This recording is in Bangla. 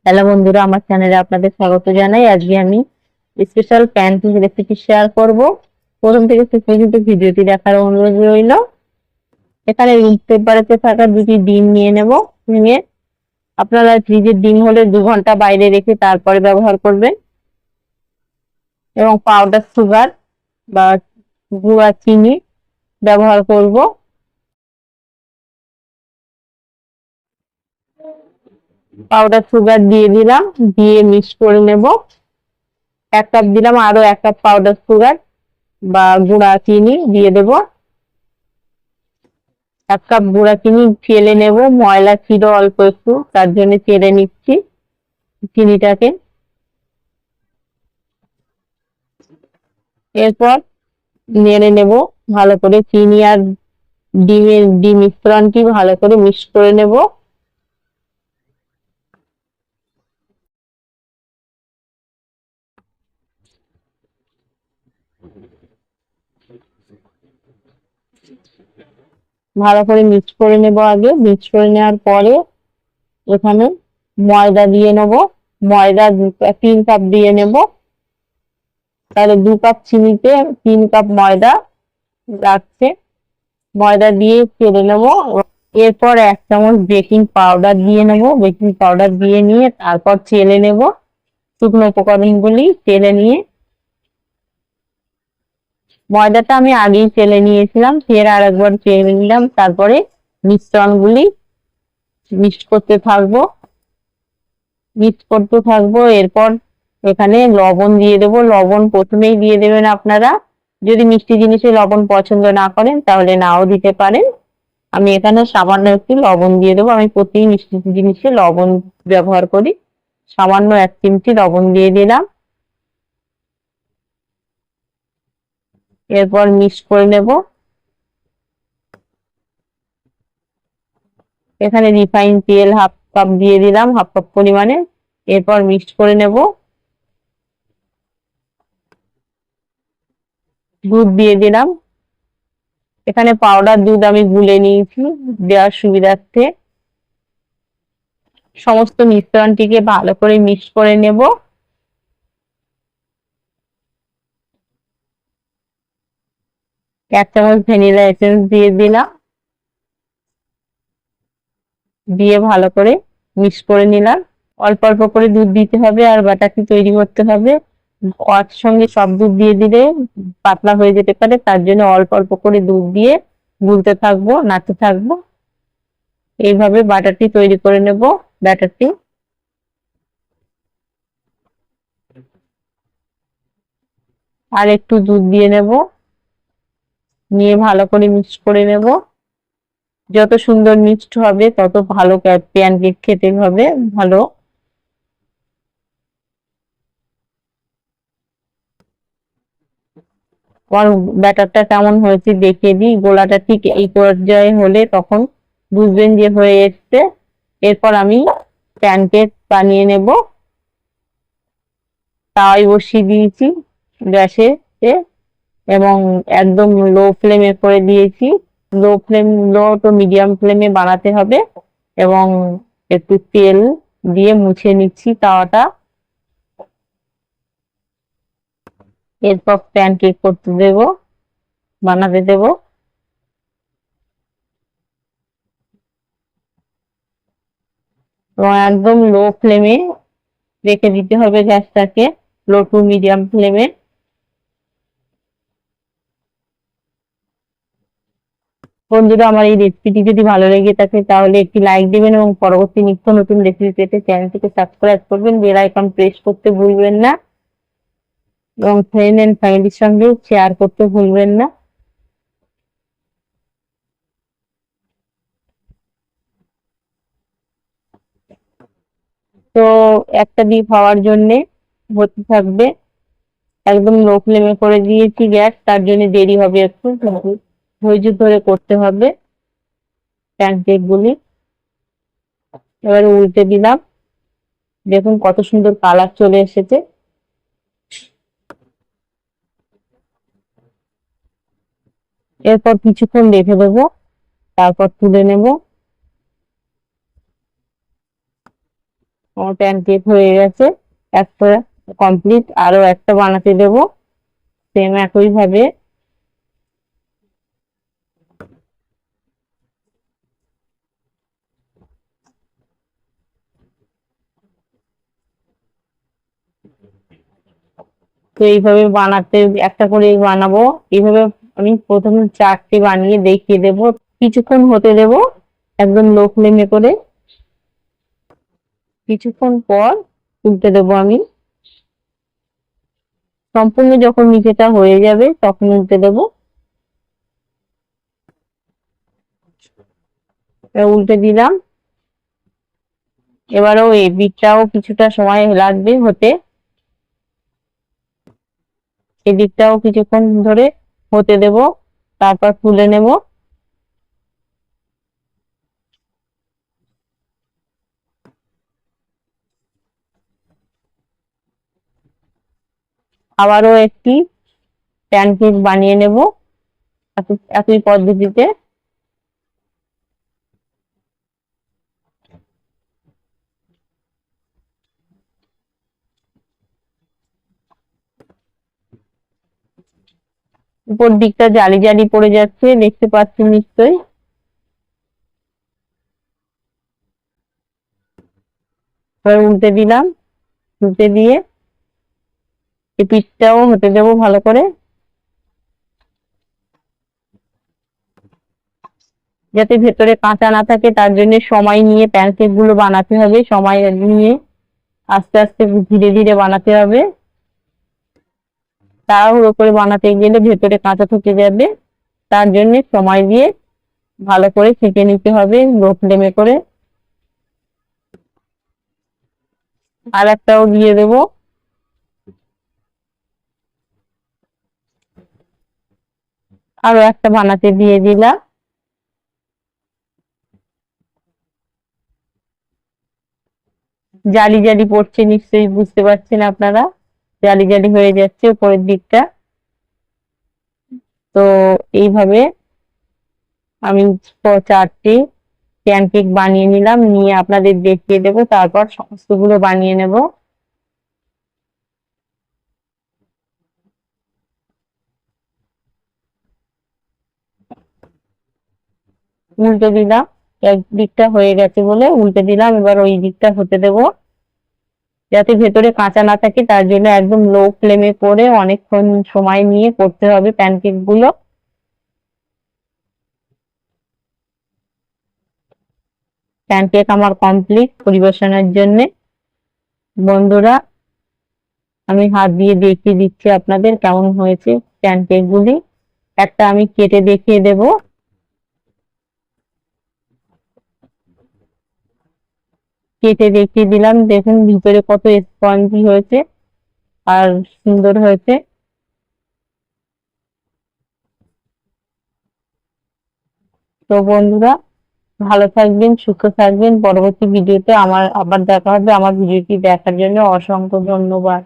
হ্যালো বন্ধুরা, আমার চ্যানেলে আপনাদের স্বাগত জানাই। আজকে আমি স্পেশাল প্যানকেক রেসিপি শেয়ার করব। প্রথম থেকে শেষ পর্যন্ত ভিডিওটি দেখার অনুরোধ রইল। এখানে রুম টেম্পারেচারে থাকা দুটি ডিম নিয়ে নেব। নিয়ে আপনারা ফ্রিজের ডিম হলে 2 ঘন্টা বাইরে রেখে তারপরে ব্যবহার করবেন। এবং পাউডার সুগার বা গুঁড়া চিনি ব্যবহার করব। পাউডার সুগার দিয়ে দিলাম, দিয়ে মিক্স করে নেব। 1 কাপ দিলাম, আরো 1 কাপ পাউডার সুগার বা গুঁড়া চিনি দিয়ে দেব। 1 কাপ গুঁড়া চিনি চেলে নেব, ময়লা ছিল অল্প একটু, তার জন্য চেলে নিচ্ছি চিনিটাকে। এরপর নেড়ে নেব ভালো করে, চিনি আর ডিমের মিশ্রণটি ভালো করে মিক্স করে নেব। ভালো করে মিক্স করে নেব। আগে মিক্স করে নেওয়ার পরে এখানে ময়দা দিয়ে নেব। ময়দা 3 কাপ দিয়ে নেব। তাহলে 2 কাপ চিনিতে 3 কাপ ময়দা লাগছে। ময়দা দিয়ে চেলে নেব। এরপর 1 চামচ বেকিং পাউডার দিয়ে নেব। বেকিং পাউডার দিয়ে নিয়ে তারপর চেলে নেব। শুকনো উপকরণগুলি চেলে নিয়ে, ময়দাটা আমি আগেই চেলে নিয়েছিলাম, ফের আরেকবার চেলে নিলাম। তারপরে মিশ্রণগুলি মিক্স করতে থাকবো। এরপর এখানে লবণ দিয়ে দেবো। লবণ প্রথমেই দিয়ে দেবেন আপনারা। যদি মিষ্টি জিনিসে লবণ পছন্দ না করেন তাহলে নাও দিতে পারেন। আমি এখানে সামান্য একটু লবণ দিয়ে দেবো। আমি প্রতি মিষ্টি জিনিসে লবণ ব্যবহার করি। সামান্য 1 চিমটি লবণ দিয়ে দিলাম। এরপর মিক্স করে নেব। এখানে রিফাইন তেল 1/2 কাপ দিয়ে দিলাম, 1/2 কাপ পরিমাণে। এরপর মিক্স করে নেব। দুধ দিয়ে দিলাম। এখানে পাউডার দুধ আমি গুলে নিয়েছি দেওয়ার সুবিধার্থে। সমস্ত মিশ্রণটিকে ভালো করে মিক্স করে নেব। এক চামচ ভ্যানিলা এসেন্স দিয়ে দিলাম, দিয়ে ভালো করে মিক্স করে নিলাম। অল্প অল্প করে দুধ দিতে হবে আর বাটারটি তৈরি করতে হবে। একসঙ্গে সব দুধ দিয়ে দিলে পাতলা হয়ে যেতে পারে, তার জন্য অল্প অল্প করে দুধ দিয়ে গুলতে থাকবো, নাড়তে থাকবো। এইভাবে বাটারটি তৈরি করে নেব। ব্যাটারটি আর একটু দুধ দিয়ে নেব, নিয়ে ভালো করে মিক্স করে নেব। যত সুন্দর মিক্সড হবে তত ভালো প্যানকেক খেতে হবে ভালো। আমার ব্যাটারটা কেমন হয়েছে দেখিয়ে দিই। গোলাটা ঠিক এই পর্যায়ে হলে তখন বুঝবেন যে হয়ে এসছে। এরপর আমি প্যানকেক বানিয়ে নেব। তাওয়ায় বসিয়ে দিয়েছি গ্যাসে, এবং একদম লো ফ্লেমে করে দিয়েছি। লো টু মিডিয়াম ফ্লেমে বানাতে হবে। এবং একটু তেল দিয়ে মুছে নিচ্ছি তাওয়াটা। এরপর প্যানকেক করতে দেব, বানাতে দেব। এবং একদম লো ফ্লেমে রেখে দিতে হবে গ্যাসটাকে, লো টু মিডিয়াম ফ্লেমে। বন্ধুরা, আমার এই রেসিপিটি যদি ভালো লেগে থাকে তাহলে একটি লাইক দিবেন এবং পরবর্তী নিত্য নতুন রেসিপি পেতে চ্যানেলটিকে সাবস্ক্রাইব করবেন। বেল আইকন প্রেস করতে ভুলবেন না এবং ফ্রেন্ড এন্ড ফ্যামিলির সঙ্গে শেয়ার করতে ভুলবেন না। তো একটা ডিপ হওয়ার জন্য হতে থাকবে। একদম লো ফ্লেমে করে দিয়েছি গ্যাস, তার জন্য দেরি হবে একটু, ধৈর্য ধরে করতে হবে প্যানকেক গুলি। এবারে উল্টে দিলাম। দেখুন কত সুন্দর কালার চলে এসেছে। এরপর কিছুক্ষণ রেখে দেবো, তারপর তুলে নেব। আমার প্যানকেক হয়ে গেছে, একটা কমপ্লিট। আরো একটা বানাতে দেব সেম একই ভাবে। তো এইভাবে বানাতে, একটা করে বানাবো এইভাবে। আমি প্রথমে 4টে বানিয়ে দেখিয়ে দেব, কিছুক্ষণ হতে দেব একদম লো ফ্লেমে করে। কিছুক্ষণ পর উল্টে দেবো আমি। সম্পূর্ণ যখন নিচেটা হয়ে যাবে তখন উল্টে দেবো। উল্টে দিলাম। এবারও এই দিকটাও কিছুটা সময় লাগবে হতে, এদিকটাও কিছুক্ষণ ধরে হতে দেব, তারপর তুলে নেব। আবারও একটি প্যানকেক বানিয়ে নেব একই পদ্ধতিতে। উপর দিকটা জালি জালি পড়ে যাচ্ছে, দেখতে পাচ্ছি নিশ্চয়ই। এবার উল্টে দিলাম, উল্টে দিয়ে এই পিঠটাও হতে দেবো ভালো করে, যাতে ভেতরে কাঁচা না থাকে। তার জন্য সময় নিয়ে প্যানকেক গুলো বানাতে হবে, সময় নিয়ে আস্তে আস্তে ধীরে ধীরে বানাতে হবে। তাড়াহুড়ো করে বানাতে গেলে ভেতরে কাঁচা থেকে যাবে, তার জন্য সময় দিয়ে ভালো করে সেঁকে নিতে হবে লো ফ্লেমে করে। আর একটাও দিয়ে দেবো। আরো একটা বানাতে দিয়ে দিলাম। জালি জালি পড়ছে, নিশ্চয়ই বুঝতে পারছেন আপনারা, জালি জালি হয়ে যাচ্ছে উপরের দিকটা। তো এইভাবে আমি 4টে প্যানকেক বানিয়ে নিলাম, নিয়ে আপনাদের দেখিয়ে দেবো, তারপর সমস্তগুলো বানিয়ে নেব। উল্টে দিলাম, এক দিকটা হয়ে গেছে বলে উল্টে দিলাম। এবার ওই দিকটা হতে দেব, যাতে ভেতরে কাঁচা না থাকে। তার জন্য একদম লো ফ্লেমে করে অনেকক্ষণ সময় নিয়ে করতে হবে প্যানকেক গুলো। প্যানকেক আমার কমপ্লিট পরিবেশনের জন্য। বন্ধুরা, আমি হাত দিয়ে দেখিয়ে দিচ্ছি আপনাদের কেমন হয়েছে প্যানকেক গুলি। একটা আমি কেটে দেখিয়ে দেব। কেটে দেখিয়ে দিলাম, দেখুন ভিতরে কত স্পঞ্জি হয়েছে আর সুন্দর হয়েছে। তো বন্ধুরা, ভালো থাকবেন, সুস্থ থাকবেন। পরবর্তী ভিডিওতে আমার আবার দেখা হবে। আমার ভিডিওটি দেখার জন্য অসংখ্য ধন্যবাদ।